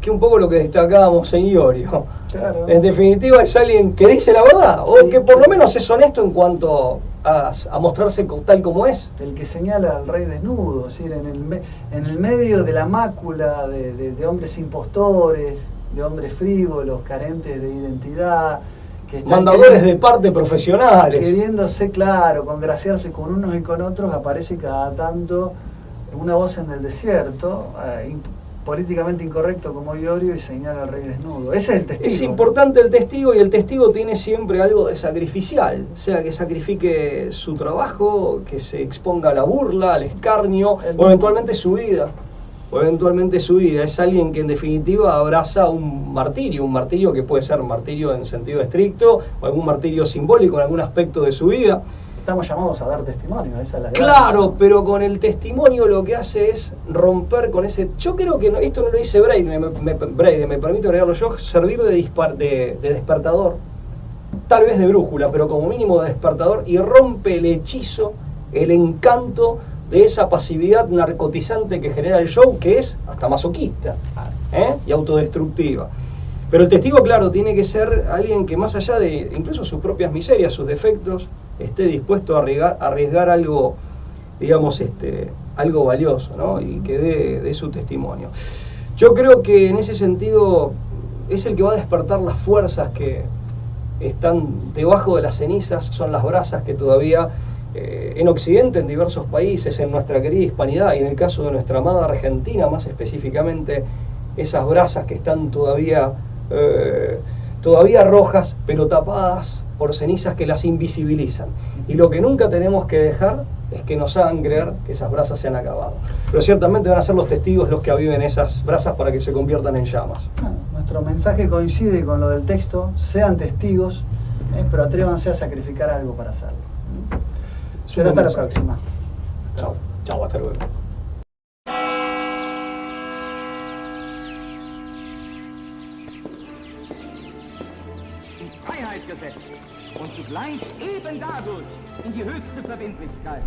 Que un poco lo que destacábamos en Iorio. Claro. En definitiva, es alguien que dice la verdad, o que por lo menos es honesto en cuanto a mostrarse tal como es. El que señala al rey desnudo, es decir, en el medio de la mácula de hombres impostores, de hombres frívolos, carentes de identidad, que están mandadores de parte profesionales. queriéndose, claro, congraciarse con unos y con otros, aparece cada tanto una voz en el desierto, políticamente incorrecto como Iorio, y señala al rey desnudo. Ese es el testigo. Es importante el testigo, y el testigo tiene siempre algo de sacrificial, o sea, que sacrifique su trabajo, que se exponga a la burla, al escarnio, o eventualmente su vida. Es alguien que en definitiva abraza un martirio que puede ser martirio en sentido estricto, o algún martirio simbólico en algún aspecto de su vida. Estamos llamados a dar testimonio, esa es la Claro, gracia. pero con el testimonio lo que hace es romper con ese... Yo creo que esto no lo dice Brady, me permito agregarlo yo, servir de despertador, tal vez de brújula, pero como mínimo de despertador, y rompe el hechizo, el encanto de esa pasividad narcotizante que genera el show, que es hasta masoquista y autodestructiva. Pero el testigo, claro, tiene que ser alguien que, más allá de incluso sus propias miserias, sus defectos, esté dispuesto a arriesgar algo, digamos, algo valioso, ¿no? Y que dé su testimonio. Yo creo que en ese sentido es el que va a despertar las fuerzas que están debajo de las cenizas, son las brasas que todavía en Occidente, en diversos países, en nuestra querida hispanidad, y en el caso de nuestra amada Argentina más específicamente, esas brasas que están todavía rojas, pero tapadas por cenizas que las invisibilizan. Y lo que nunca tenemos que dejar es que nos hagan creer que esas brasas se han acabado. Pero ciertamente van a ser los testigos los que aviven esas brasas para que se conviertan en llamas. Bueno, nuestro mensaje coincide con lo del texto: sean testigos, pero atrévanse a sacrificar algo para hacerlo. Será hasta la próxima. Chao, chao, hasta luego. Freiheit gesetzt und zugleich eben dadurch in die höchste Verbindlichkeit.